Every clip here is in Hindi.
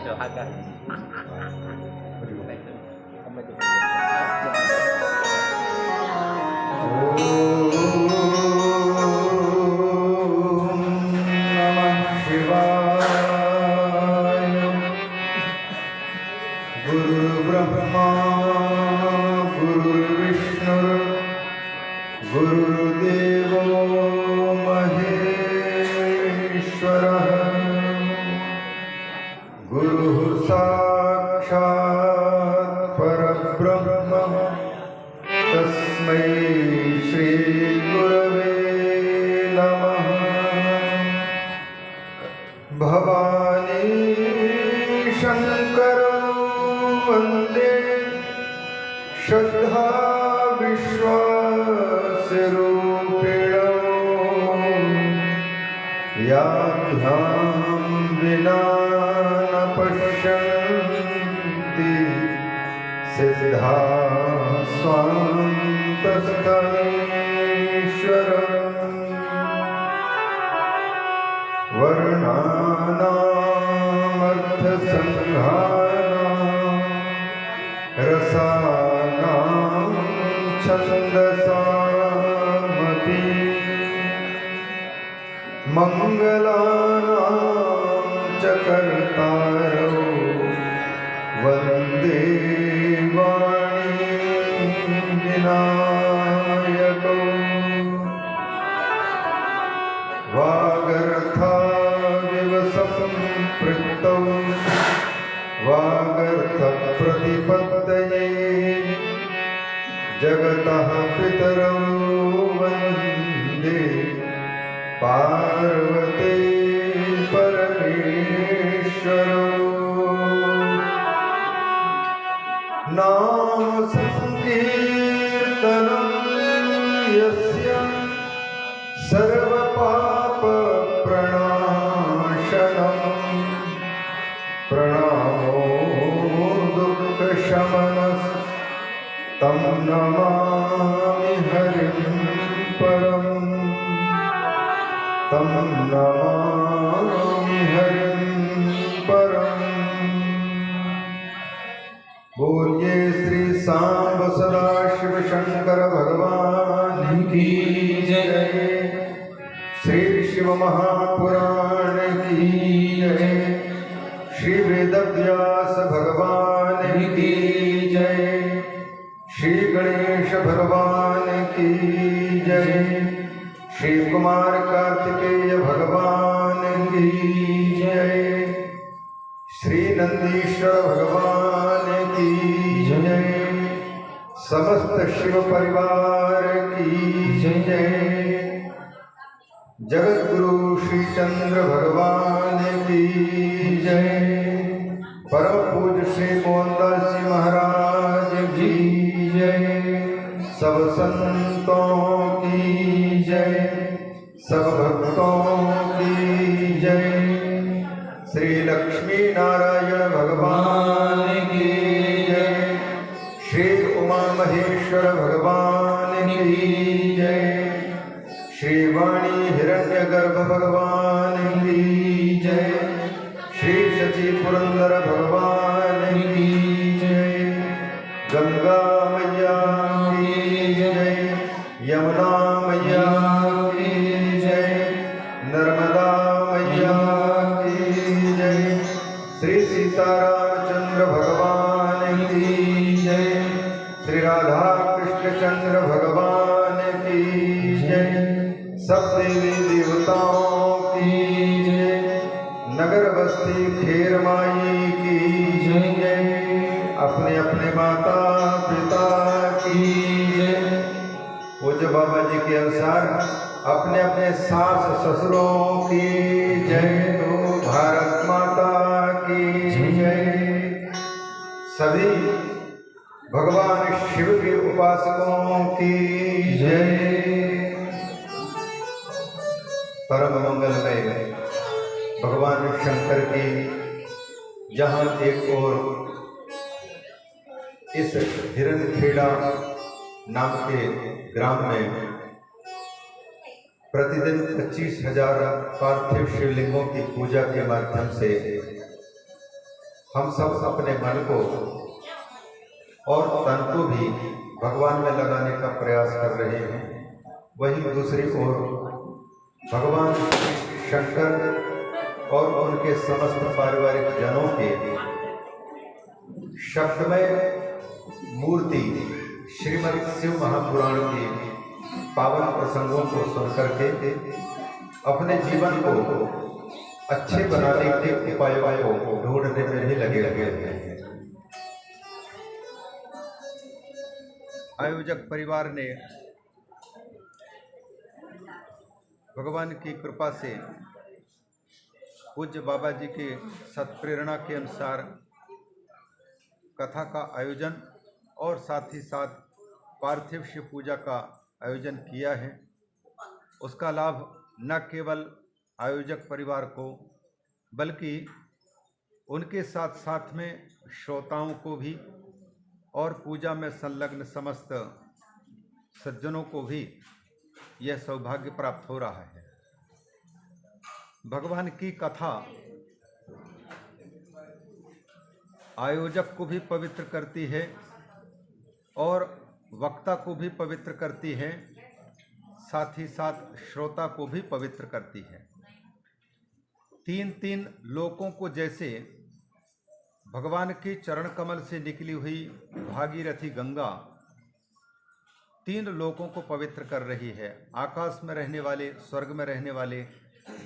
Silakan. जगतः पितरौ वन्दे पार्वती परमेश्वरौ। नाम संकीर्तनं यस्य सर्वपाप प्रणाशनं प्रणामो दुःखशमनः तं नमामि हरिं परं तं नमामि हरिं परं। बोलिए श्री सांब सदा शिव शंकर भगवान की जय। श्री शिव महापुराण की जय। श्री वेदव्यास भगवान की जय। श्री गणेश भगवान की जय। श्री कुमार कार्तिकेय भगवान की जय। श्री नंदीश्वर भगवान की जय। समस्त शिव परिवार की जय। जगत गुरु श्री चंद्र भगवान की जय। परम पूज्य श्री मोहनदास जी महाराज की जय। सब संतों की जय। सब भक्तों की जय। श्री लक्ष्मी नारायण भगवान की जय। श्री उमा महेश्वर भगवान की जय। श्री वाणी हिरण्यगर्भ भगवान की जय। श्री शचि पुरंदर भगवान की जय। गंगा मैया की जय। यमुना मैया की जय। नर्मदा मैया की जय। श्री सीतारामचंद्र भगवान की जय। श्री राधा कृष्ण चंद्र भगवान की जय। सब देवी देवताओं की जय। नगर बस्ती खेर माई की जय। अपने अपने माता पिता की जय। पूज्य बाबा जी के अनुसार अपने अपने सास ससुरों की जय। तो भारत माता की जय। सभी भगवान शिव के उपासकों की जय। परम मंगलमय भगवान शंकर की जहाँ एक और इस हिरणखेड़ा नाम के ग्राम में प्रतिदिन 25,000 पार्थिव शिवलिंगों की पूजा के माध्यम से हम सब अपने मन को और तन को भी भगवान में लगाने का प्रयास कर रहे हैं। वहीं दूसरी ओर भगवान शंकर और उनके समस्त पारिवारिक जनों के शब्दमय मूर्ति श्रीमद् शिव महापुराण के पावन प्रसंगों को सुनकर के अपने जीवन को अच्छे बनाने के उपायों को ढूंढने में भी लगे हैं। आयोजक परिवार ने भगवान की कृपा से पूज्य बाबा जी के सत्प्रेरणा के अनुसार कथा का आयोजन और साथ ही साथ पार्थिव शिव पूजा का आयोजन किया है। उसका लाभ न केवल आयोजक परिवार को बल्कि उनके साथ साथ में श्रोताओं को भी और पूजा में संलग्न समस्त सज्जनों को भी यह सौभाग्य प्राप्त हो रहा है। भगवान की कथा आयोजक को भी पवित्र करती है और वक्ता को भी पवित्र करती है, साथ ही साथ श्रोता को भी पवित्र करती है। तीन तीन लोकों को जैसे भगवान के चरण कमल से निकली हुई भागीरथी गंगा तीन लोकों को पवित्र कर रही है। आकाश में रहने वाले, स्वर्ग में रहने वाले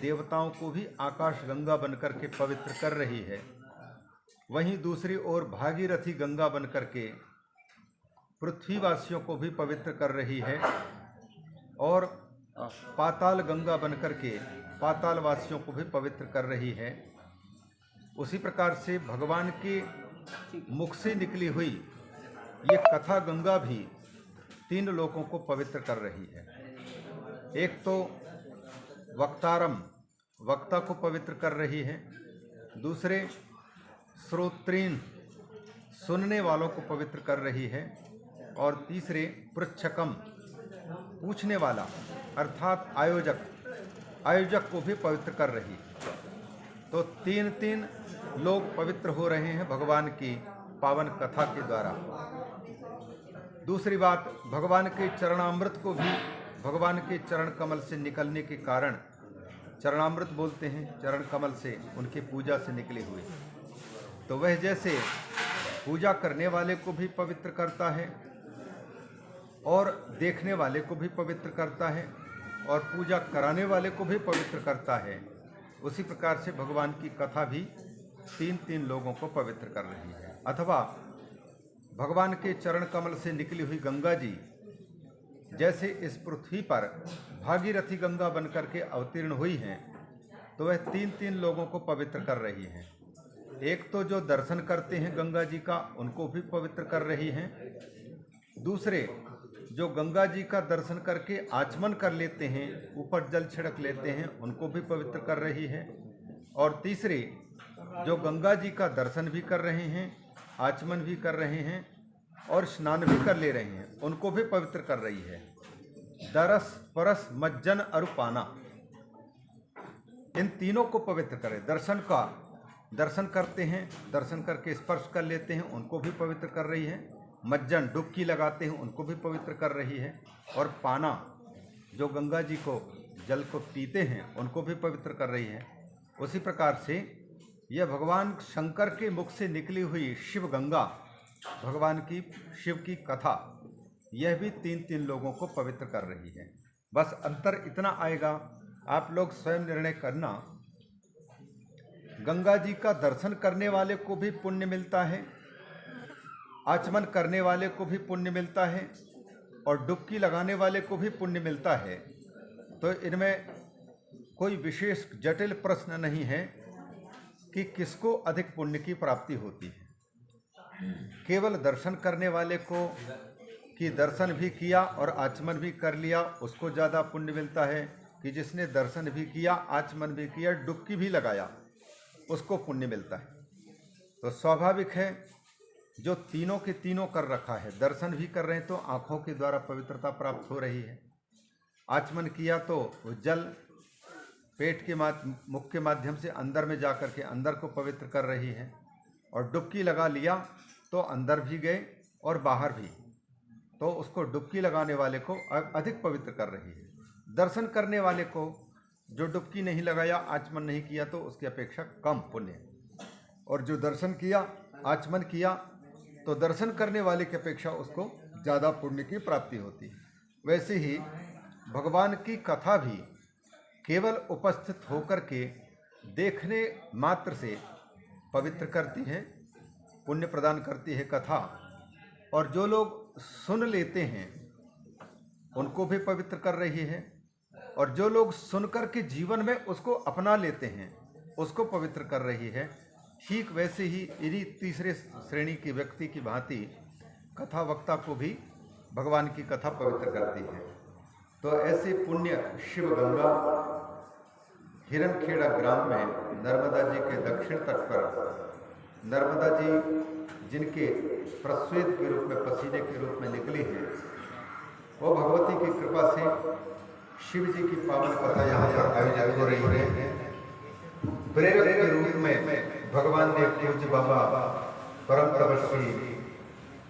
देवताओं को भी आकाश गंगा बनकर के पवित्र कर रही है। वहीं दूसरी ओर भागीरथी गंगा बनकर के पृथ्वीवासियों को भी पवित्र कर रही है और पाताल गंगा बनकर के पातालवासियों को भी पवित्र कर रही है। उसी प्रकार से भगवान के मुख से निकली हुई ये कथा गंगा भी तीन लोकों को पवित्र कर रही है। एक तो वक्तारम, वक्ता को पवित्र कर रही है। दूसरे श्रोत्रीन, सुनने वालों को पवित्र कर रही है। और तीसरे पृच्छकम, पूछने वाला अर्थात आयोजक को भी पवित्र कर रही है। तो तीन तीन लोग पवित्र हो रहे हैं भगवान की पावन कथा के द्वारा। दूसरी बात, भगवान के चरणामृत को भी भगवान के चरण कमल से निकलने के कारण चरणामृत बोलते हैं, चरण कमल से उनकी पूजा से निकले हुए, तो वह जैसे पूजा करने वाले को भी पवित्र करता है और देखने वाले को भी पवित्र करता है और पूजा कराने वाले को भी पवित्र करता है, उसी प्रकार से भगवान की कथा भी तीन तीन लोगों को पवित्र कर रही है। अथवा भगवान के चरण कमल से निकली हुई गंगा जी जैसे इस पृथ्वी पर भागीरथी गंगा बनकर के अवतीर्ण हुई हैं, तो वह तीन तीन लोगों को पवित्र कर रही हैं। एक तो जो दर्शन करते हैं गंगा जी का, उनको भी पवित्र कर रही हैं। दूसरे जो गंगा जी का दर्शन करके आचमन कर लेते हैं, ऊपर जल छिड़क लेते हैं, उनको भी पवित्र कर रही है। और तीसरे जो गंगा जी का दर्शन भी कर रहे हैं, आचमन भी कर रहे हैं और स्नान भी कर ले रहे हैं, उनको भी पवित्र कर रही है। दरस, परस, मज्जन और पाना, इन तीनों को पवित्र करे। दर्शन करते हैं, दर्शन करके स्पर्श कर लेते हैं, उनको भी पवित्र कर रही है। मज्जन, डुबकी लगाते हैं, उनको भी पवित्र कर रही है। और पाना, जो गंगा जी को जल को पीते हैं, उनको भी पवित्र कर रही है। उसी प्रकार से यह भगवान शंकर के मुख से निकली हुई शिव गंगा, भगवान की शिव की कथा, यह भी तीन तीन लोगों को पवित्र कर रही है। बस अंतर इतना आएगा, आप लोग स्वयं निर्णय करना। गंगा जी का दर्शन करने वाले को भी पुण्य मिलता है, आचमन करने वाले को भी पुण्य मिलता है और डुबकी लगाने वाले को भी पुण्य मिलता है। तो इनमें कोई विशेष जटिल प्रश्न नहीं है कि किसको अधिक पुण्य की प्राप्ति होती है। केवल दर्शन करने वाले को कि दर्शन भी किया और आचमन भी कर लिया, उसको ज़्यादा पुण्य मिलता है कि जिसने दर्शन भी किया, आचमन भी किया, डुबकी भी लगाया, उसको पुण्य मिलता है। तो स्वाभाविक है जो तीनों के तीनों कर रखा है, दर्शन भी कर रहे हैं तो आँखों के द्वारा पवित्रता प्राप्त हो रही है, आचमन किया तो जल पेट के मुख के माध्यम से अंदर में जाकर के अंदर को पवित्र कर रही है, और डुबकी लगा लिया तो अंदर भी गए और बाहर भी, तो उसको डुबकी लगाने वाले को अधिक पवित्र कर रही है। दर्शन करने वाले को जो डुबकी नहीं लगाया, आचमन नहीं किया, तो उसकी अपेक्षा कम पुण्य, और जो दर्शन किया, आचमन किया, तो दर्शन करने वाले की अपेक्षा उसको ज़्यादा पुण्य की प्राप्ति होती है। वैसे ही भगवान की कथा भी केवल उपस्थित होकर के देखने मात्र से पवित्र करती है, पुण्य प्रदान करती है कथा, और जो लोग सुन लेते हैं उनको भी पवित्र कर रही है, और जो लोग सुनकर के जीवन में उसको अपना लेते हैं उसको पवित्र कर रही है। ठीक वैसे ही इन्हीं तीसरे श्रेणी की व्यक्ति की भांति कथा वक्ता को भी भगवान की कथा पवित्र करती है। तो ऐसे पुण्य शिव गंगा हिरणखेड़ा ग्राम में नर्मदा जी के दक्षिण तट पर, नर्मदा जी जिनके प्रस्वेद के रूप में, पसीने के रूप में निकली है, वो भगवती की कृपा से शिव जी की पावन कथा यहाँ पर आयोजित हो रही है। प्रेरक के रूप में भगवान ने पूज्य बाबा परम तपस्वी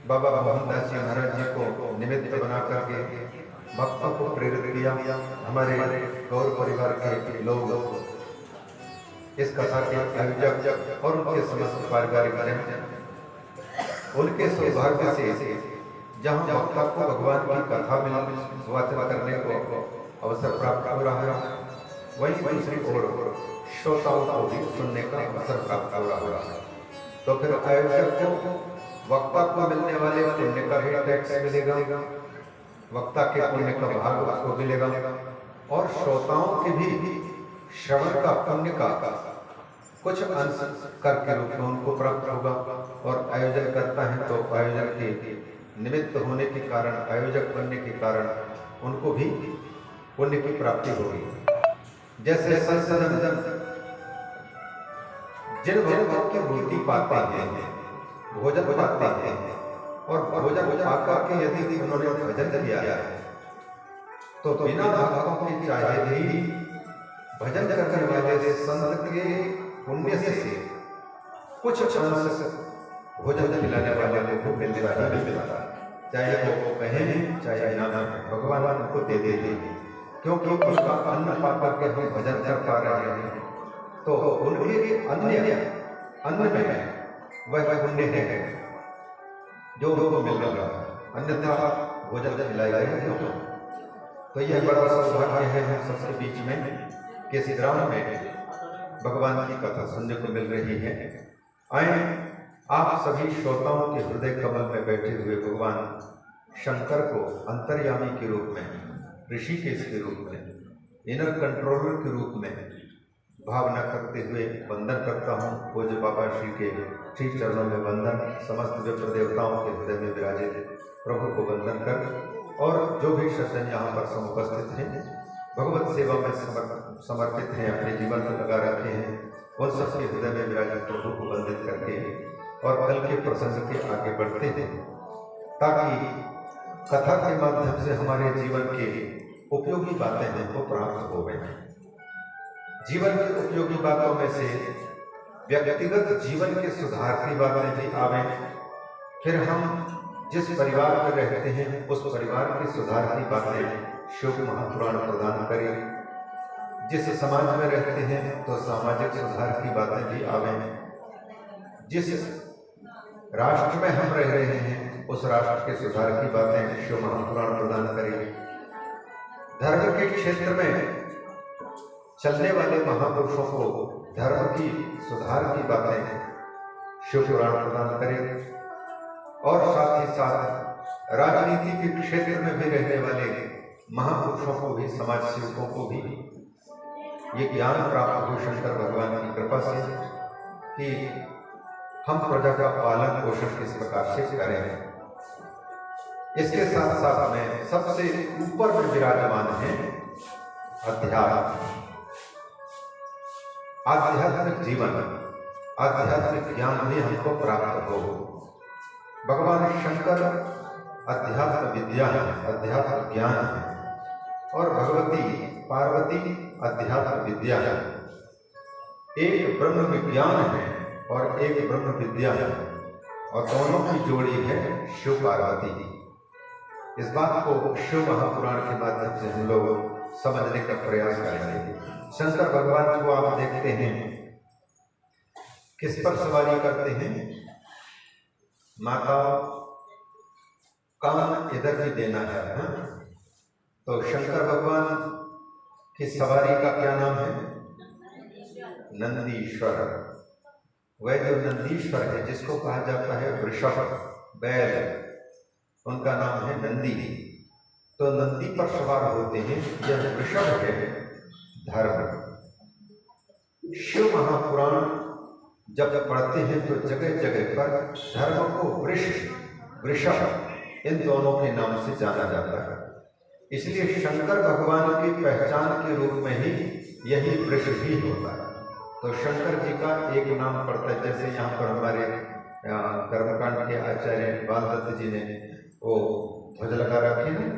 बाबा मोहनदास जी महाराज जी को निमित्त बना करके भक्तों को प्रेरित किया। हमारे गौर परिवार के लोग इस कथा के आयोजक और उनके समस्त पारिवारिक जन, उनके सौभाग्य से जहाँ भक्तों को भगवान की कथा में वाचन करने को अवसर प्राप्त हो रहा है, वहीं दूसरी ओर श्रोताओं को भी सुनने का अवसर प्राप्त हो रहा है। तो फिर आयोजक को वक्ता को मिलने वाले पुण्य का भी टैक्स मिलेगा, वक्ता के पुण्य का भाग उसको मिलेगा, और श्रोताओं के भी श्रवण का पुण्य का कुछ अंश कर के रूप में उनको प्राप्त होगा। और आयोजन करता है तो आयोजन के निमित्त होने के कारण, आयोजक बनने के कारण उनको भी पुण्य की प्राप्ति होगी। जैसे संसदन जिन भगवान की मूर्ति पाते हैं, भोजन पाते हैं, और भोजन पाकर के यदि उन्होंने भजन किया है तो बिना भक्तों के चाहे भी भजन करने वाले संत के पुण्य से कुछ अंश भोजन खिलाने वाले को मिलने वाला मिलता, चाहे वो कहें चाहे ना, भगवान उनको दे देते, क्योंकि उसका अन्न पा करके हम भजन कर पा रहे हैं। तो उनके अन्न में वह पुण्य है जो उनको मिल रहा है, अन्यथा भोजन खिलाया जाएगा। तो यह बड़ा सौभाग्य है हम सबके बीच में कि इस ग्राम में भगवान की कथा सुनने को मिल रही है। आए आप सभी श्रोताओं के हृदय कमल में बैठे हुए भगवान शंकर को अंतर्यामी के रूप में, ऋषिकेश के रूप में, इनर कंट्रोलर के रूप में भावना करते हुए वंदन करता हूँ। पूज्य बाबा श्री के श्री चरणों में वंदन, समस्त विप्र देवताओं के हृदय में विराजित प्रभु को वंदन कर, और जो भी सज्जन यहाँ पर समुपस्थित हैं, भगवत सेवा में समर्पित हैं, अपने जीवन को लगा रखे हैं, उन सबके हृदय में विराजित प्रभु को वंदित करके और कल के प्रसंग के आगे बढ़ते हैं, ताकि कथा के माध्यम से हमारे जीवन के उपयोगी बातें हैं वो प्राप्त हो गए। जीवन की उपयोगी बातों में से व्यक्तिगत जीवन के सुधार की बातें भी आवे, फिर हम जिस परिवार में रहते हैं उस परिवार के सुधार की बातें शिव महापुराण प्रदान करें। जिस समाज में रहते हैं तो सामाजिक सुधार की बातें भी आवे, जिस राष्ट्र में हम रह रहे हैं उस राष्ट्र के सुधार की बातें शिव महापुराण प्रदान करें। धर्म के क्षेत्र में चलने वाले महापुरुषों को धर्म की सुधार की बातें शिव पुराण प्रदान करें, और साथ ही साथ राजनीति के क्षेत्र में भी रहने वाले महापुरुषों को भी, समाज सेवकों को भी ये ज्ञान प्राप्त हो शंकर भगवान की कृपा से कि हम प्रजा का पालन पोषण किस प्रकार से करें। इसके साथ साथ में सबसे ऊपर में विराजमान है अध्यात्म, आध्यात्मिक जीवन, आध्यात्मिक ज्ञान भी हमको प्राप्त हो। भगवान शंकर अध्यात्म विद्या है, अध्यात्म ज्ञान है, और भगवती पार्वती अध्यात्म विद्या है। एक ब्रह्म विज्ञान है और एक ब्रह्म विद्या है, और दोनों की जोड़ी है शिव पार्वती की। इस बात को शिव महापुराण के माध्यम से हम लोग समझने का प्रयास करेंगे। शंकर भगवान को आप देखते हैं किस पर सवारी करते हैं? माता काम इधर भी देना है, तो शंकर भगवान की सवारी का क्या नाम है? नंदीश्वर। वह जो नंदीश्वर है, जिसको कहा जाता है वृषभ बैल, उनका नाम है नंदी। तो नंदी पर सवार होते हैं, यह वृषभ है धर्म। शिव महापुराण जब पढ़ते हैं तो जगह जगह पर धर्म को वृषभ इन दोनों के नाम से जाना जाता है। इसलिए शंकर भगवान की पहचान के रूप में ही यही वृषभ ही होता है। तो शंकर जी का एक नाम पड़ता है, जैसे यहाँ पर हमारे कर्मकांड के आचार्य बालदत्त जी ने वो ध्वज लगा रखी है,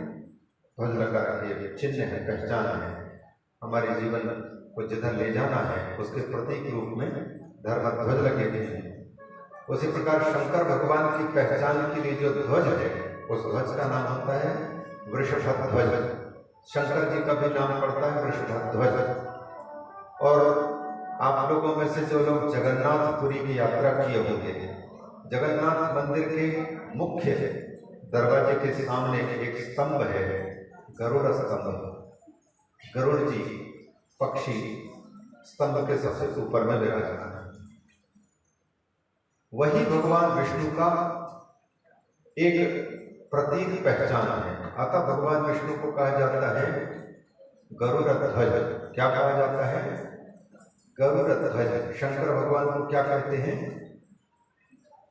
ध्वज लगा रखी है, चिन्ह है, पहचान है, हमारे जीवन को जिधर ले जाना है उसके प्रतीक रूप में धर्म ध्वज लगे हुए हैं। उसी प्रकार शंकर भगवान की पहचान के लिए जो ध्वज है, उस ध्वज का नाम होता है वृषभ ध्वज। शंकर जी का भी नाम पड़ता है वृषभ ध्वज। और आप लोगों में से जो लोग जगन्नाथपुरी की यात्रा किए होंगे, जगन्नाथ मंदिर के मुख्य दरवाजे के सामने एक स्तंभ है, गरुड़ स्तंभ। गरुड़ जी पक्षी स्तंभ के सबसे ऊपर में विराजमान है। वही भगवान विष्णु का एक प्रतीक पहचान है। अतः भगवान विष्णु को कहा जाता है गरुड़ ध्वज। क्या कहा जाता है? गरुड़ ध्वज। शंकर भगवान को क्या कहते हैं?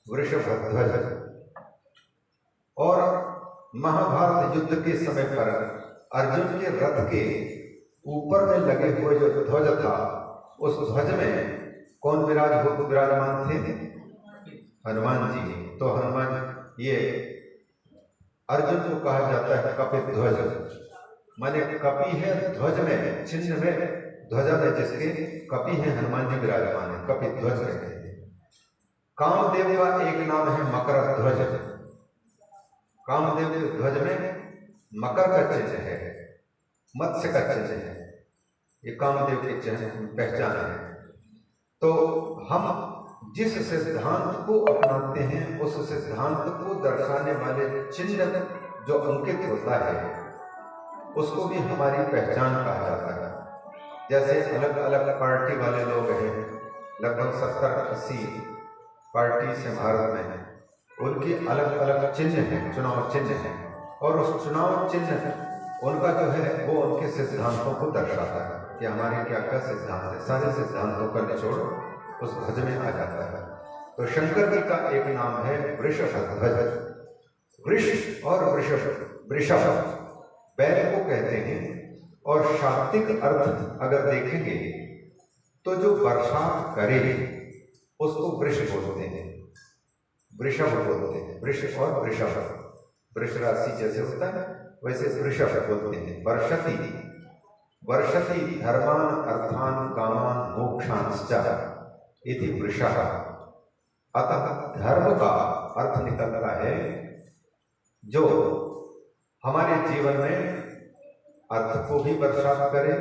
वृषभ ध्वज। और महाभारत युद्ध के समय पर अर्जुन के रथ के ऊपर में लगे हुए जो ध्वज था, उस ध्वज में कौन विराजमान थे? हनुमान जी। तो हनुमान, ये अर्जुन को कहा जाता है कपि ध्वज, माने कपि है ध्वज में, चिन्ह में, ध्वजा में जिसके कपि है हनुमान जी विराजमान है, कपि ध्वज कहते हैं। कामदेव का एक नाम है मकर ध्वज। कामदेव के ध्वज में मकर का चिन्ह है, मत्स्य का चिन्ह है, ये कामदेव के चिन्ह पहचान है। तो हम जिस सिद्धांत को अपनाते हैं, उस सिद्धांत को दर्शाने वाले चिन्ह जो अंकित होता है, उसको भी हमारी पहचान कहा जाता है। जैसे अलग अलग पार्टी वाले लोग हैं, लगभग 70-80 पार्टी से भारत में हैं, उनकी अलग अलग चिन्ह हैं, चुनाव चिन्ह हैं, और उस चुनाव चिन्ह उनका जो है वो उनके सिद्धांतों को दर्शाता है कि हमारे क्या क्या सिद्धांत है। सारे सिद्धांतों का निचोड़ उस ध्वज में आ जाता है। तो शंकर जी का एक नाम है वृषभ ध्वज। वृष और वृषभ बैल को कहते हैं। और शाब्दिक अर्थ अगर देखेंगे तो जो वर्षा करे उसको वृष बोलते हैं, वृषभ बोलते हैं। वृष और वृषभ, वृष राशि जैसे होता है वैसे वृषभ बोलते हैं। वर्षति, वर्षति धर्मान अर्थान कामान मोक्षांश्च इति वृषः। अतः धर्म का अर्थ निकलता है जो हमारे जीवन में अर्थ को भी बरसात करे,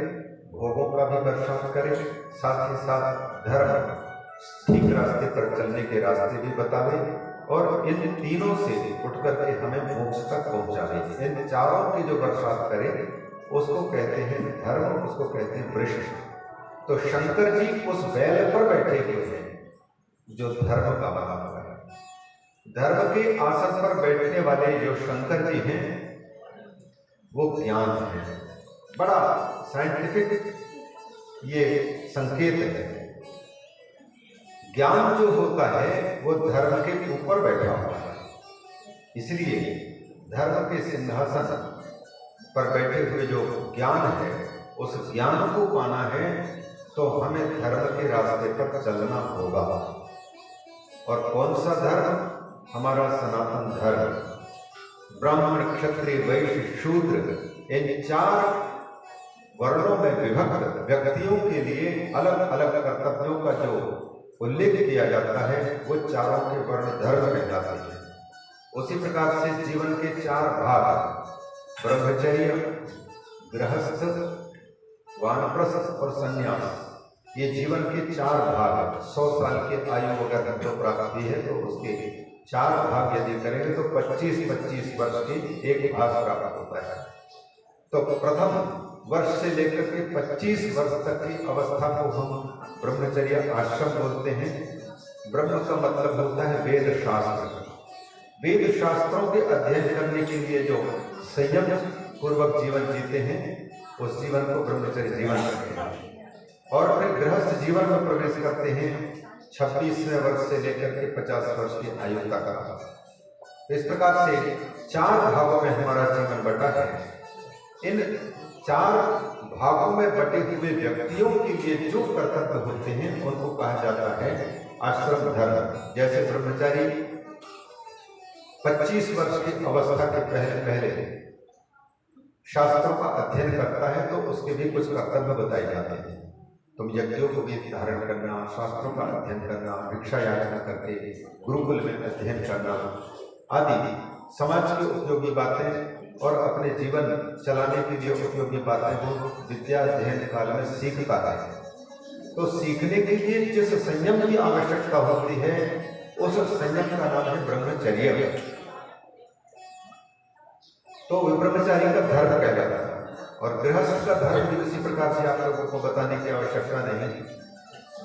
भोगों का भी बरसात करे, साथ ही साथ धर्म ठीक रास्ते पर चलने के रास्ते भी बतावे, और इन तीनों से उठ करके हमें मोक्ष तक पहुंचावे। इन चारों की जो बरसात करे उसको कहते हैं धर्म, उसको कहते हैं वृष। तो शंकर जी उस बैल पर बैठे हुए हैं जो धर्म का बना हुआ है। धर्म के आसन पर बैठने वाले जो शंकर जी हैं वो ज्ञान है। बड़ा साइंटिफिक ये संकेत है। ज्ञान जो होता है वो धर्म के ऊपर बैठा हुआ है, इसलिए धर्म के सिंहासन पर बैठे हुए जो ज्ञान है, उस ज्ञान को पाना है तो हमें धर्म के रास्ते पर चलना होगा। और कौन सा धर्म? हमारा सनातन धर्म। ब्राह्मण, क्षत्रिय, वैश्य, शूद्र, इन 4 वर्णों में विभक्त व्यक्तियों के लिए अलग अलग कर्तव्यों का जो उल्लेख किया जाता है वो चारों के वर्ण धर्म कहलाते हैं। उसी प्रकार से जीवन के 4 भाग ब्रह्मचर्य, गृहस्थ, वानप्रस्थ और संन्यास, ये जीवन के 4 भाग। 100 साल की आयु अगर हमको प्राप्त हुई है तो उसके 4 भाग यदि करेंगे तो 25-25 वर्ष की एक भाग प्राप्त होता है। तो प्रथम वर्ष से लेकर के 25 वर्ष तक की अवस्था को हम ब्रह्मचर्य आश्रम बोलते हैं। ब्रह्म का मतलब होता है वेद शास्त्र। वेद शास्त्रों के अध्ययन करने के लिए जो संयम पूर्वक जीवन जीते हैं उस जीवन को ब्रह्मचर्य जीवन कहते हैं। और फिर गृहस्थ जीवन में प्रवेश करते हैं 26वें वर्ष से लेकर के 50 वर्ष की आयु तक। इस प्रकार से 4 भागों में हमारा जीवन बटा है। इन 4 भागों में बटे हुए व्यक्तियों के लिए जो कर्तव्य होते हैं उनको कहा जाता है आश्रम धर्म। जैसे ब्रह्मचारी 25 वर्ष की अवस्था के पहले शास्त्रों का अध्ययन करता है तो उसके भी कुछ कर्तव्य बताए जाते हैं। तुम यज्ञों को भी धारण करना, शास्त्रों का अध्ययन करना, भिक्षा याचना करके गुरुकुल में अध्ययन करना आदि समाज की उपयोगी बातें और अपने जीवन चलाने के लिए उपयोगी बातें वो विद्या अध्ययन काल में सीखता है। तो सीखने के लिए जिस संयम की आवश्यकता होती है उस संयम का नाम है ब्रह्मचर्य। तो ब्रह्मचारी का धर्म कहलाता है। और गृहस्थ का धर्म भी इसी प्रकार से आप लोगों को बताने की आवश्यकता नहीं,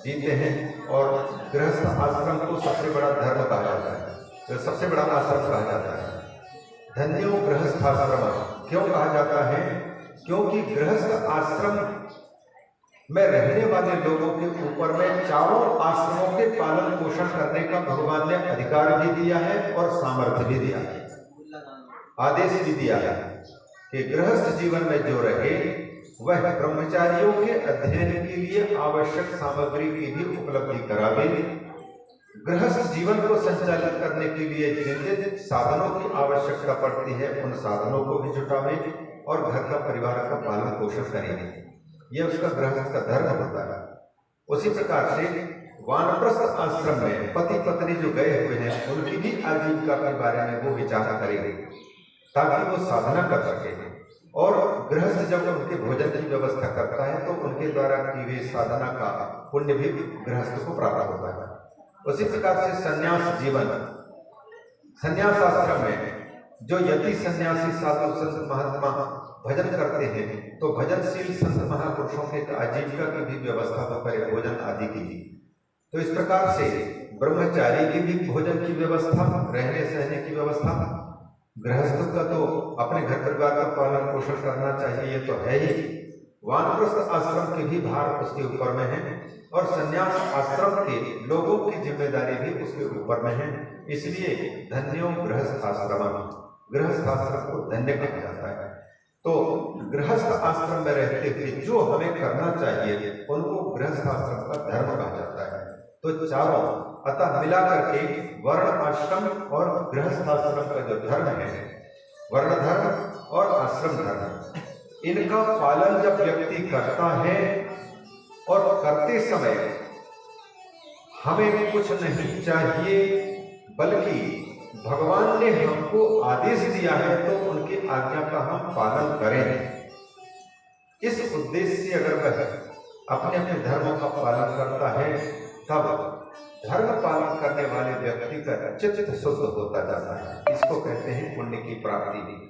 जीते हैं। और गृहस्थ आश्रम को सबसे बड़ा धर्म कहा जाता है, तो सबसे बड़ा आश्रम कहा जाता है। धन्यो गृहस्थ आश्रम क्यों कहा जाता है? क्योंकि गृहस्थ आश्रम में रहने वाले लोगों के ऊपर में चारों आश्रमों के पालन पोषण करने का भगवान ने अधिकार भी दिया है और सामर्थ्य भी दिया है, आदेश भी दिया है कि गृहस्थ जीवन में जो रहे वह ब्रह्मचारियों के अध्ययन के लिए आवश्यक सामग्री की भी उपलब्धि करावे। गृहस्थ जीवन को संचालित करने के लिए जिन जिन साधनों की आवश्यकता पड़ती है उन साधनों को भी जुटावे और घर का परिवार का पालन पोषण करेंगे। यह उसका गृहस्थ का धर्म होता है। उसी प्रकार से वानप्रस्थ आश्रम में पति पत्नी जो गए हुए हैं उनकी भी आजीविका के बारे में वो विचार करेंगे ताकि वो साधना कर सके। और गृहस्थ जब उनके भोजन की व्यवस्था करता है तो उनके द्वारा की हुई साधना का पुण्य भी गृहस्थ को प्राप्त होता है। उसी प्रकार से संन्यास जीवन, संन्यास आश्रम में जो यति सन्यासी साधु संत महात्मा भजन करते हैं तो भजनशील संत महापुरुषों के आजीविका की भी व्यवस्था वो करे, भोजन आदि की। तो इस प्रकार से ब्रह्मचारी की भी भोजन की व्यवस्था, रहने सहने की व्यवस्था, गृहस्थ का तो अपने घर परिवार का पालन पोषण करना चाहिए, ये तो है ही। वानप्रस्थ आश्रम के भी भार उसके ऊपर में है और संन्यास आश्रम के लोगों की जिम्मेदारी भी उसके ऊपर में है। इसलिए धन्यो गृहस्थ आश्रम, गृहस्थ आश्रम को धन्य कहा जाता है। तो गृहस्थ आश्रम में रहते हुए जो हमें करना चाहिए उनको गृहस्थ आश्रम का धर्म कहा जाता है। तो चारों अतः मिला करके वर्ण आश्रम और गृहस्थ आश्रम का जो धर्म है, वर्ण धर्म और आश्रम धर्म, इनका पालन जब व्यक्ति करता है और करते समय हमें कुछ नहीं चाहिए बल्कि भगवान ने हमको आदेश दिया है तो उनकी आज्ञा का हम पालन करें। इस उद्देश्य से अगर वह अपने अपने धर्मों का पालन करता है तब धर्म पालन करने वाले व्यक्ति का चित्त शुद्ध होता जाता है। इसको कहते हैं पुण्य की प्राप्ति।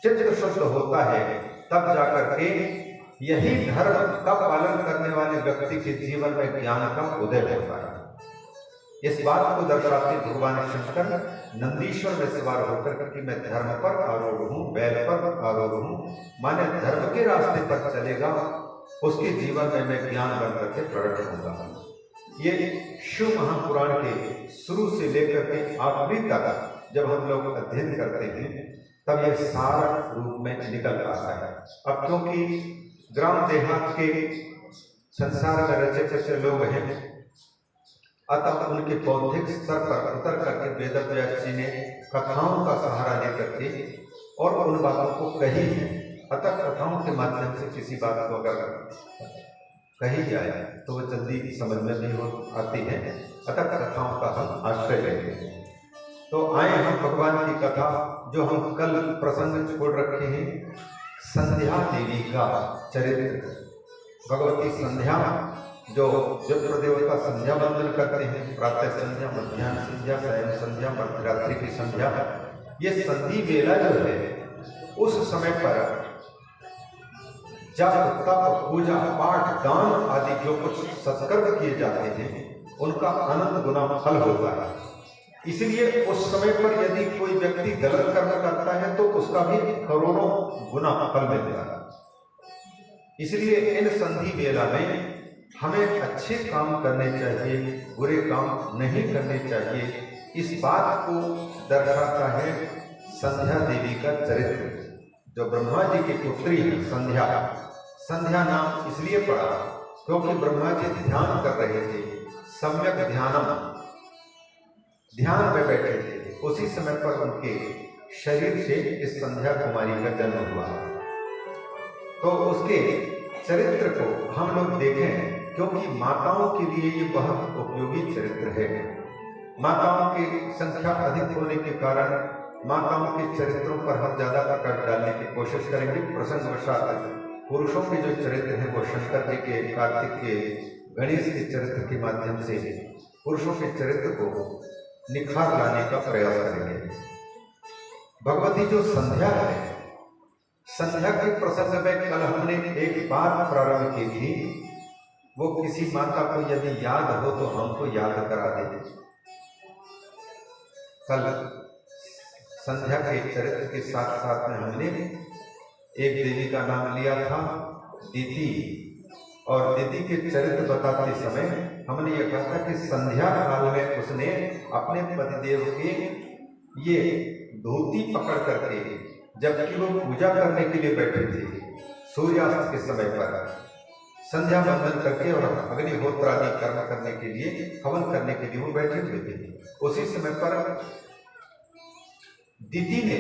चित्त शुद्ध होता है तब जाकर के यही धर्म का पालन करने वाले व्यक्ति के जीवन में ज्ञान का उदय होता है। इस बात को दर्शाते भगवान शंकर नंदीश्वर में सवार होकर कि मैं धर्म पर आरूढ़ हूँ, बैल पर आरूढ़ हूँ, माने धर्म के रास्ते पर चलेगा उसके जीवन में मैं ज्ञान बन करके प्रकट होगा। ये शिव महापुराण के शुरू से लेकर के आखिरी तक जब हम लोग अध्ययन करते हैं तब यह सारा रूप में निकल आता है। अब क्योंकि ग्राम देहात के संसार में रचे रचे लोग हैं अतः उनके बौद्धिक स्तर पर उतर करके वेदव्यास जी ने कथाओं का सहारा लेकर के और उन बातों को कही है। अतः कथाओं के माध्यम से किसी बात को अगर कही जाए तो वो जल्दी समझ में नहीं हो आती है, अतः कथाओं का हम आश्रय लेते हैं। तो आए हम भगवान की कथा, जो हम कल प्रसंग छोड़ रखे हैं, संध्या देवी का चरित्र। भगवती संध्या जो विप्र देवता संध्या वंदन करते हैं, प्रातः संध्या, मध्याह्न संध्या, सायं संध्या, मध्यरात्रि की संध्या, ये संधि वेला जो है उस समय पर जब तप, पूजा, पाठ, दान आदि जो कुछ सत्कर्म किए जाते हैं उनका अनंत गुना फल होता है। इसलिए उस समय पर यदि कोई व्यक्ति गलत कर्म करता है तो उसका भी करोड़ों गुना फल मिलता है। इसलिए इन संधि वेला में हमें अच्छे काम करने चाहिए, बुरे काम नहीं करने चाहिए। इस बात को दर्शाता है संध्या देवी का चरित्र, जो ब्रह्मा जी की पुत्री है संध्या। संध्या नाम इसलिए पड़ा क्योंकि ब्रह्मा जी ध्यान कर रहे थे, सम्यक ध्यानम, ध्यान में बैठे थे। उसी समय पर उनके शरीर से इस संध्या कुमारी का जन्म हुआ। तो उसके चरित्र को हम लोग देखें, क्योंकि माताओं के लिए ये बहुत उपयोगी चरित्र है। माताओं की संख्या अधिक होने के कारण माताओं के चरित्रों पर हम ज्यादा प्रकाश डालने की कोशिश करेंगे। प्रसंगवशात पुरुषों के जो चरित्र हैं वो शंकर जी के, कार्तिक के, गणेश के चरित्र के माध्यम से पुरुषों के चरित्र को निखार लाने का प्रयास करेंगे। भगवती जो संध्या है, संध्या के प्रसंग में कल हमने एक बात प्रारंभ की थी, वो किसी माता को यदि याद हो तो हमको याद करा दे। कल संध्या के चरित्र के साथ साथ में हमने एक देवी का नाम लिया था दीति, और दीति के चरित्र बताते समय हमने ये कहा था कि संध्या काल में उसने अपने पतिदेव के ये धोती पकड़ करके, जबकि वो पूजा करने के लिए बैठे थे, सूर्यास्त के समय पर संध्या वंदन करके और अग्निहोत्र आदि कर्म करने के लिए, हवन करने के लिए वो बैठे हुए थे। उसी समय पर दीदी ने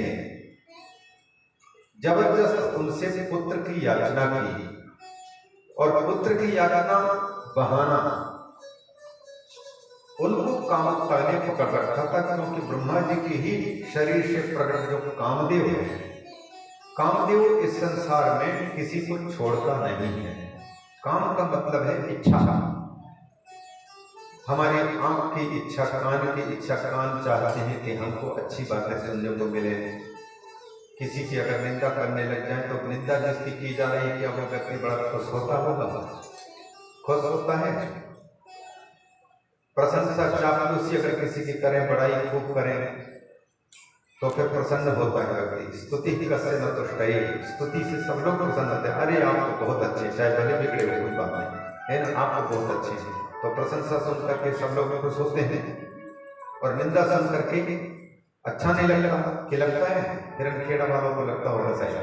जबरदस्त उनसे पुत्र की याचना की, और पुत्र की याचना बहाना उनको कामता ने पकड़ रखा था, क्योंकि ब्रह्मा जी के ही शरीर से प्रकट जो कामदेव है, कामदेव इस संसार में किसी को छोड़ता नहीं है। काम का मतलब है इच्छा। हमारी आंख की इच्छा, कान की इच्छा, कान चाहते हैं कि हमको अच्छी बातें सुनने को मिले। किसी की अगर निंदा करने लग जाए तो निंदा जिसकी की जा रही है, क्या वो व्यक्ति बड़ा खुश होता होगा? खुश होता है। प्रशंसा, चापलूसी अगर किसी की करें, बड़ाई खूब करें तो फिर प्रसन्न होता है व्यक्ति। स्तुति कस्य न तुष्टि, स्तुति से सब लोग प्रसन्न होते हैं। अरे आप तो बहुत अच्छे, चाहे भले बिगड़े हुए कोई बात नहीं है ना, आप तो बहुत अच्छे हैं। तो प्रशंसा सुन करके सब लोग खुश होते हैं, और निंदा सुन करके अच्छा नहीं लगता कि लगता है? हिरणखेड़ा वालों को लगता होगा सही।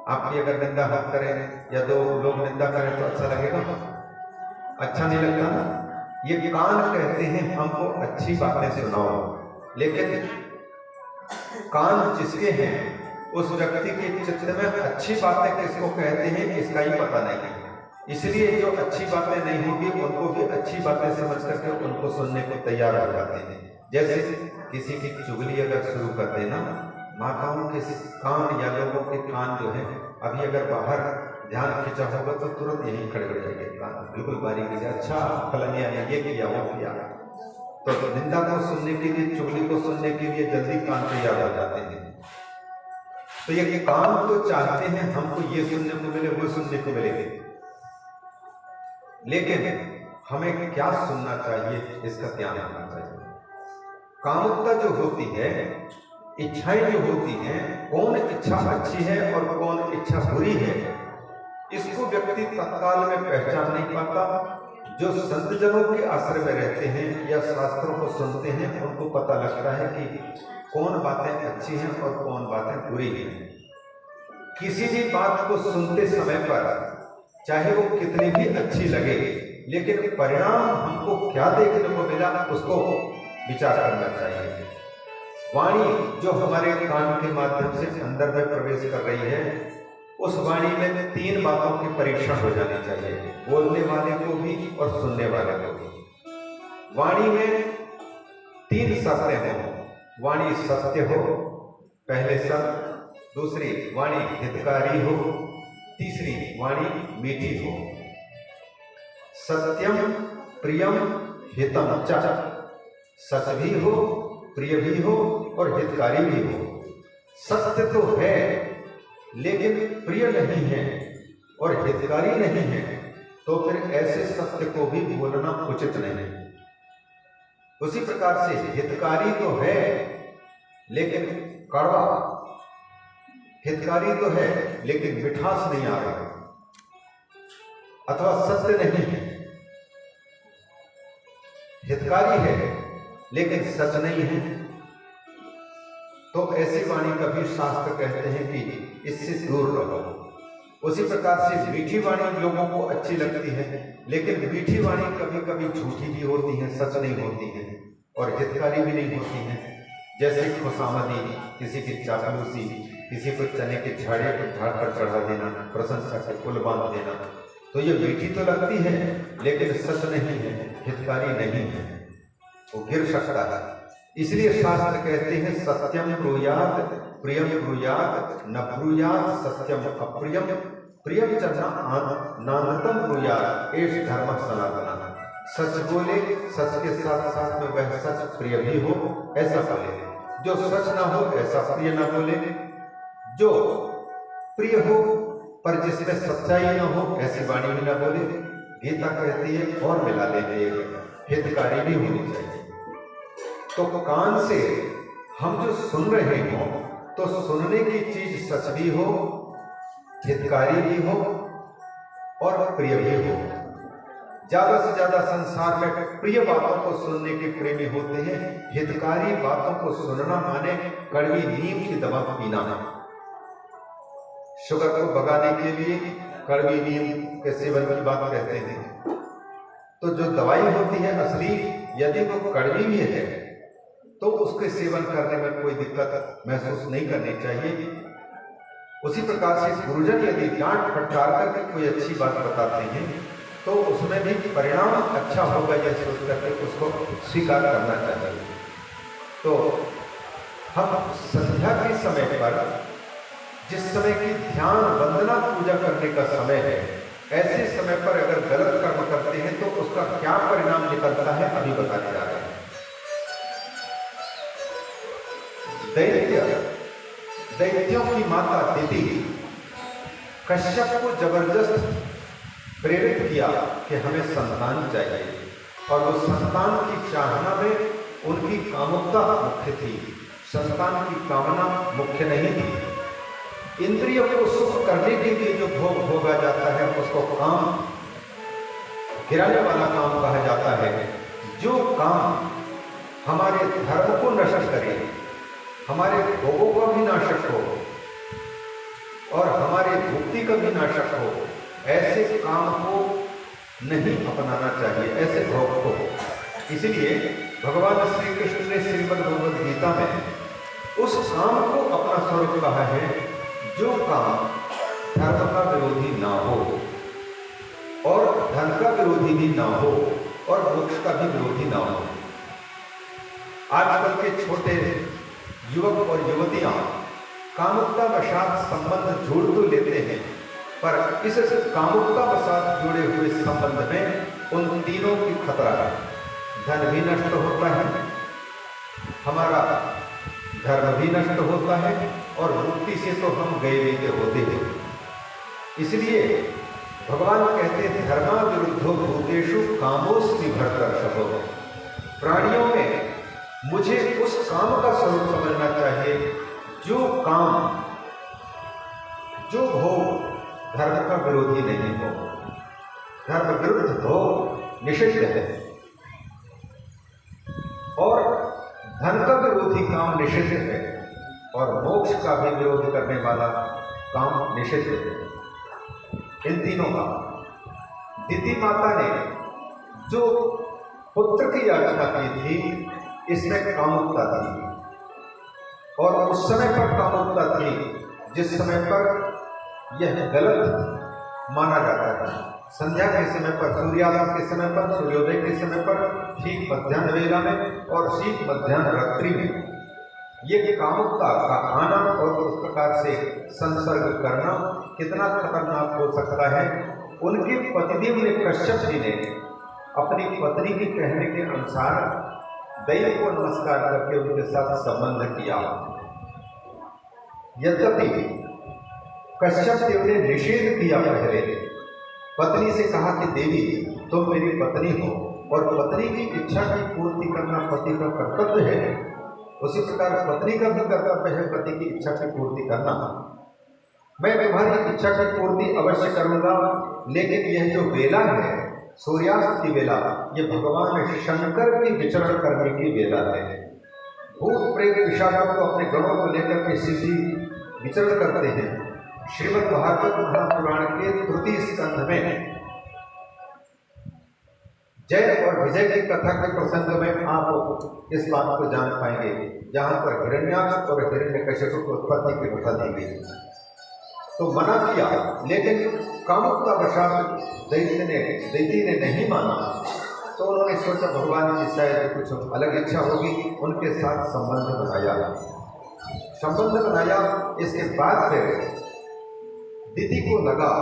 आपकी अगर निंदा हम करें या दो लोग निंदा करें तो अच्छा लगेगा? अच्छा नहीं लगता ना। ये कान कहते हैं हमको अच्छी बातें सुनाओ, लेकिन कान जिसके हैं उस व्यक्ति के चित्त में अच्छी बातें किसको कहते हैं इसका ही पता नहीं है। इसलिए जो अच्छी बातें नहीं होगी उनको भी अच्छी बातें समझ करके उनको सुनने को तैयार हो जाते हैं। जैसे किसी की चुगली अगर शुरू कर देना, माताओं के कान या लोगों के कान जो है, अभी अगर बाहर ध्यान खींचा होगा तो तुरंत यहीं खड़े हो जाएंगे कान, बिल्कुल बारीकी से। अच्छा फलानिया ने ये किया, वो किया। तो निंदा को सुनने के लिए, चुगली को सुनने के लिए जल्दी कान तैयार हो जाते हैं। तो ये कान तो चाहते हैं हमको ये सुनने को मिले, वो सुनने को मिले, लेकिन हमें क्या सुनना चाहिए इसका ध्यान रखना चाहिए। कामुकता जो होती है, इच्छाएं जो होती हैं, कौन इच्छा अच्छी है और कौन इच्छा बुरी है, इसको व्यक्ति तत्काल में पहचान नहीं पाता। जो संतजनों के आश्रय में रहते हैं या शास्त्रों को सुनते हैं, उनको पता लगता है कि कौन बातें अच्छी हैं और कौन बातें बुरी हैं। किसी भी बात को सुनते समय पर चाहे वो कितनी भी अच्छी लगे, लेकिन परिणाम हमको क्या देखने को मिला उसको विचार करना चाहिए। वाणी जो हमारे कान के माध्यम से अंदर में प्रवेश कर रही है, उस वाणी में 3 बातों की परीक्षा हो जानी चाहिए, बोलने वाले को भी और सुनने वाले को भी। वाणी में 3 शर्तें हों। वाणी सत्य हो, पहले शर्त। दूसरी, वाणी हितकारी हो। तीसरी, वाणी मीठी हो। सत्यम प्रियम हितम च, सच भी हो, प्रिय भी हो और हितकारी भी हो। सत्य तो है लेकिन प्रिय नहीं है और हितकारी नहीं है, तो फिर ऐसे सत्य को भी बोलना उचित नहीं। उसी प्रकार से हितकारी तो है लेकिन कड़वा, हितकारी तो है लेकिन मिठास नहीं आ रहा, अथवा सत्य नहीं है, हितकारी है लेकिन सच नहीं है, तो ऐसी वाणी का भी शास्त्र कहते हैं कि इससे दूर रहो। उसी प्रकार से मीठी वाणी लोगों को अच्छी लगती है, लेकिन मीठी वाणी कभी कभी झूठी भी होती है, सच नहीं होती है और हितकारी भी नहीं होती है। जैसे खुशामदी, किसी की चापलूसी, किसी को चने के झाड़े को झाड़ पर चढ़ा देना, प्रशंसा से पुल बांध देना, तो ये मीठी तो लगती है लेकिन सच नहीं है, हितकारी नहीं है, वो गिर सकता है। इसलिए शास्त्र कहते हैं सत्यम ब्रूयात प्रियम ब्रूयात न ब्रूयात सत्यम अप्रियम प्रियम च नानतम ब्रूयात एष धर्म सनातन। सच बोले, सच के साथ साथ में वह सच प्रिय भी हो ऐसा बोले, जो सच ना हो ऐसा प्रिय ना बोले, जो प्रिय हो पर जिसमें सच्चाई ना हो ऐसी वाणी भी ना बोले। गीता कहती है और मिला लेते हैं, हितकारी भी होनी चाहिए। तो कान से हम जो सुन रहे हो तो सुनने की चीज सच भी हो, हितकारी भी हो और प्रिय भी हो। ज्यादा से ज्यादा संसार में प्रिय बातों को सुनने के प्रेमी होते हैं। हितकारी बातों को सुनना माने कड़वी नीम की दवा पीना। शुगर को भगाने के लिए कड़वी नीम के सेवन की बात कहते हैं। तो जो दवाई होती है असली, यदि वो कड़वी भी है तो उसके सेवन करने में कोई दिक्कत महसूस नहीं करनी चाहिए। उसी प्रकार से गुरुजन यदि डांट फटकार करके कोई अच्छी बात बताते हैं तो उसमें भी परिणाम अच्छा होगा यह सोच करके उसको स्वीकार करना चाहिए। तो हम संध्या के समय पर, जिस समय की ध्यान वंदना पूजा करने का समय है, ऐसे समय पर अगर गलत कर्म करते हैं तो उसका क्या परिणाम निकलता है अभी बताने जा रहे हैं। दैत्यों की माता दिति कश्यप को जबरदस्त प्रेरित किया कि हमें संतान चाहिए, और वो संतान की चाहना में उनकी कामुकता मुख्य थी, संतान की कामना मुख्य नहीं थी। इंद्रियों को सुख करने के लिए जो भोग भोगा जाता है उसको काम गिराने वाला काम कहा जाता है। जो काम हमारे धर्म को नष्ट करे, हमारे भोगों का भी नाशक हो और हमारे मुक्ति का भी नाशक हो, ऐसे काम को नहीं अपनाना चाहिए, ऐसे भोग को। इसलिए भगवान श्री कृष्ण ने श्रीमद् भगवद गीता में उस काम को अपना स्वरूप कहा है जो काम धर्म का विरोधी ना हो और धन का विरोधी भी ना हो और मोक्ष का भी विरोधी ना हो। आजकल के छोटे युवक और युवतियां कामुकता वशात संबंध जोड़ तो लेते हैं, पर इस कामुकता वशात जुड़े हुए संबंध में उन तीनों की खतरा है। धन भी नष्ट होता है, हमारा धर्म भी नष्ट होता है और मुक्ति से तो हम गए बीते होते हैं। इसलिए भगवान कहते हैं धर्मा विरुद्धो भूतेषु कामोस्मि भरतर्षभो। प्राणियों में मुझे उस काम का स्वरूप समझना चाहिए जो काम, जो भोग धर्म का विरोधी नहीं हो। धर्म विरुद्ध भोग निषिद्ध है और धन का विरोधी काम निषिद्ध है और मोक्ष का भी विरोध करने वाला काम निषिद्ध है। इन तीनों का दिति माता ने जो पुत्र की याचना की थी, इसमें कामुकता थी और उस समय पर कामुकता थी जिस समय पर यह गलत माना जाता है। संध्या के समय पर, सूर्यास्त के समय पर, सूर्योदय के समय पर, ठीक मध्याह्न वेला में और ठीक मध्याह्न रात्रि में ये कामुकता का आना और उस प्रकार से संसर्ग करना कितना खतरनाक हो सकता है। उनके पतिदेव ने, कश्यप जी ने अपनी पत्नी के कहने के अनुसार दैव को नमस्कार करके उनके साथ संबंध किया। यद्यपि कश्यप देव ने निषेध किया, पहले पत्नी से कहा कि देवी तुम मेरी पत्नी हो और पत्नी की इच्छा की पूर्ति करना पति का कर्तव्य है, उसी प्रकार पत्नी का भी कर्तव्य है पति की इच्छा की पूर्ति करना। मैं तुम्हारी इच्छा की पूर्ति अवश्य करूंगा, लेकिन यह जो वेला है सूर्यास्त की वेला, ये भगवान शंकर की विचरण करने की वेला है। भूत प्रेत पिशाचों को अपने गणों को लेकर के सीधी विचरण करते हैं। श्रीमद् भागवत महापुराण के तृतीय स्कंध में जय और विजय की कथा के प्रसंग में आप इस बात को जान पाएंगे, जहां पर हिरण्याक्ष और हिरण्यकशिपु की उत्पत्ति की कथा दी गई। तो मना किया, लेकिन कामुकता वशात दैती ने नहीं माना, तो उन्होंने सोचा भगवान की शायद कुछ अलग इच्छा होगी, उनके साथ संबंध बनाया। इसके बाद फिर दीदी को लगा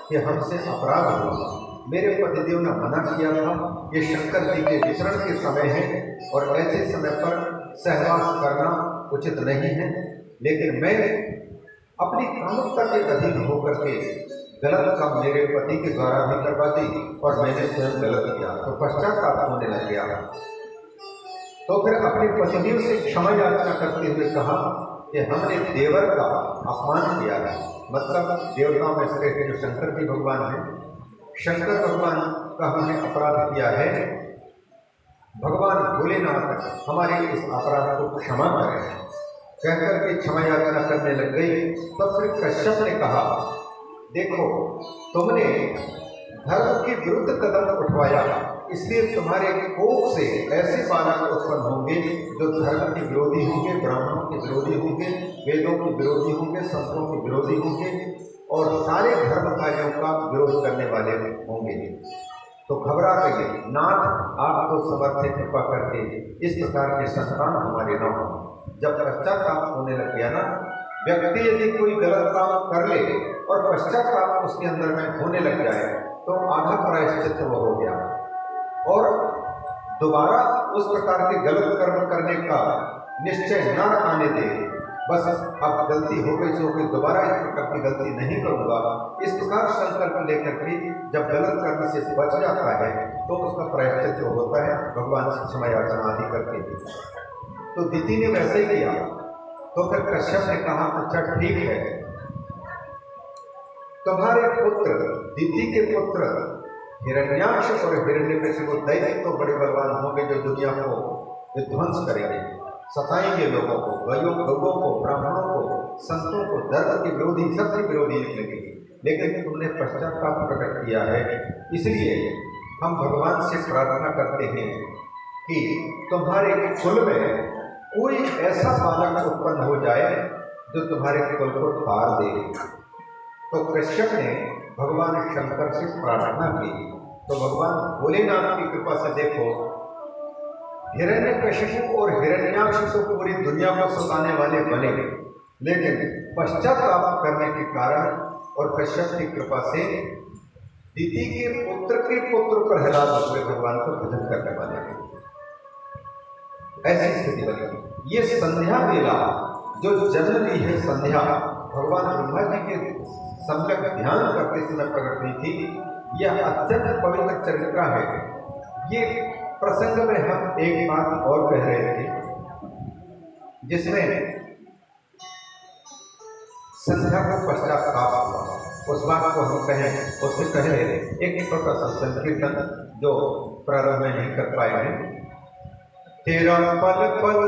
कि हमसे अपराध हुआ, मेरे पतिदेव ने मना किया था, ये शंकर जी के विचरण के समय है और ऐसे समय पर सहवास करना उचित नहीं है, लेकिन मैं अपनी कामुकता के अधीन होकर के गलत काम मेरे पति के द्वारा भी करवा दी और मैंने स्वयं गलत किया, तो पश्चाताप होने लग गया। तो फिर अपने पतिदेव से क्षमा याचना करते हुए कहा कि हमने देवर का अपमान किया है, मतलब देवताओं में श्रेष्ठ जो शंकर जी भगवान हैं, शंकर भगवान का हमने अपराध किया है। भगवान भोलेनाथ हमारे इस अपराध को क्षमा करें। कहकर के क्षमा याचना करने लग गई। तब फिर कश्यप ने कहा, देखो तुमने धर्म के विरुद्ध कदम उठवाया, इसलिए तुम्हारे कोख से ऐसे बालक उत्पन्न होंगे जो धर्म के विरोधी होंगे, ब्राह्मणों के विरोधी होंगे, वेदों के विरोधी होंगे, संतों के विरोधी होंगे और सारे धर्म कार्यों का विरोध करने वाले होंगे। तो घबरा गए, नाथ आपको समर्थ कृपा करके इस प्रकार के संतान हमारे न हो। जब पश्चाताप होने लग गया ना, व्यक्ति यदि कोई गलत काम कर ले और पश्चाताप उसके अंदर में होने लग जाए तो आधा प्रायश्चित वो हो गया और दोबारा उस प्रकार के गलत कर्म करने का निश्चय न आने दे। बस अब गलती हो गई सो कोई दोबारा इस प्रकार की गलती नहीं करूंगा, इस प्रकार संकल्प लेकर के जब गलत कर्म से बच जाता है तो उसका प्रायश्चित होता है भगवान से क्षमा याचना आदि करके। तो दीदी ने वैसे ही किया। तो फिर कश्यप ने कहा, अच्छा ठीक है, तुम्हारे पुत्र दीदी के पुत्र हिरण्याक्ष और हिरण्यकशिपु दैत्य तो बड़े बलवान होंगे जो दुनिया को विध्वंस करेंगे, सताएंगे लोगों को, गौों को, ब्राह्मणों को, संतों को, धर्म के विरोधी, सबके विरोधी निकलेंगे। लेकिन तुमने पश्चाताप प्रकट किया है, इसलिए हम भगवान से प्रार्थना करते हैं कि तुम्हारे कुल में कोई ऐसा बालक उत्पन्न हो जाए जो तुम्हारे कुल को तार दे। तो कश्यप ने भगवान शंकर से प्रार्थना की। तो भगवान भोलेनाथ की कृपा से देखो, हिरण्यकशिपु और हिरण्याक्ष तो पूरी दुनिया को सताने वाले बने, लेकिन पश्चाताप करने के कारण और कश्यप की कृपा से दीदी के पुत्र प्रहलाद हुए भगवान को भजन करने वाले हैं। ऐसी स्थिति बनी। ये संध्या वेला जो जन्म ली है, संध्या भगवान ब्रह्मा जी के सम्यक ध्यान करते समय प्रकट हुई थी। यह अत्यंत पवित्र चरित्र है। ये प्रसंग में हम एक बात और कह रहे थे, जिसमें संध्या को पश्चाताप हुआ, उस बात को हम कहें। उससे पहले एक छोटा सा संकीर्तन जो प्रारंभ में नहीं कर पाए हैं। तेरा पल पल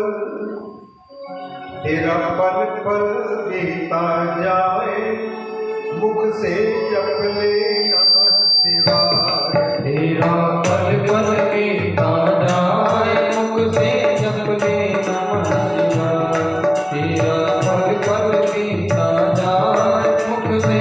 बीता जाए, मुख से जप ले नमः शिवाय। तेरा पल बीता जाए, मुख से जप ले नमः शिवाय। तेरा पल बीता जाए, मुख से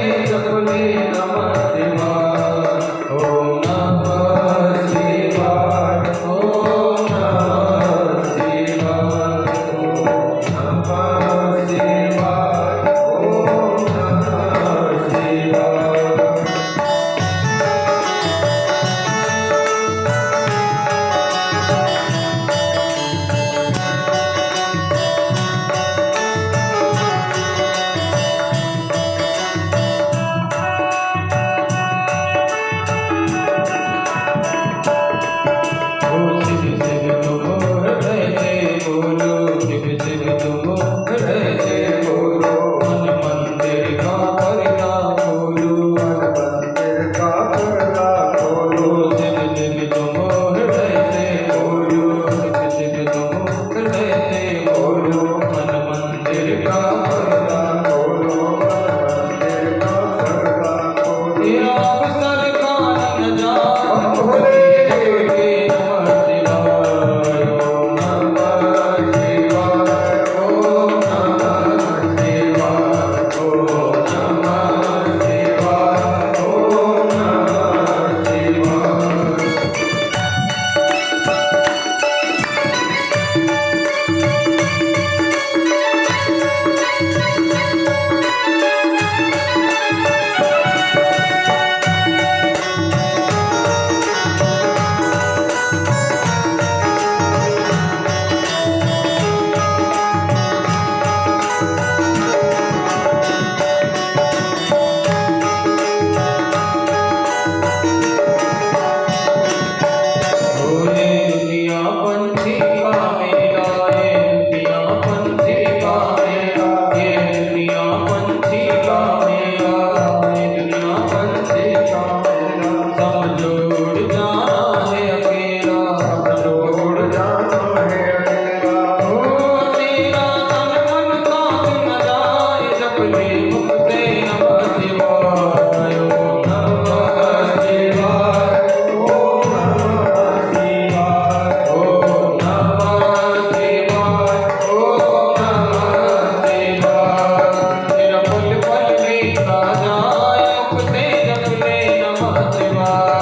शिवाय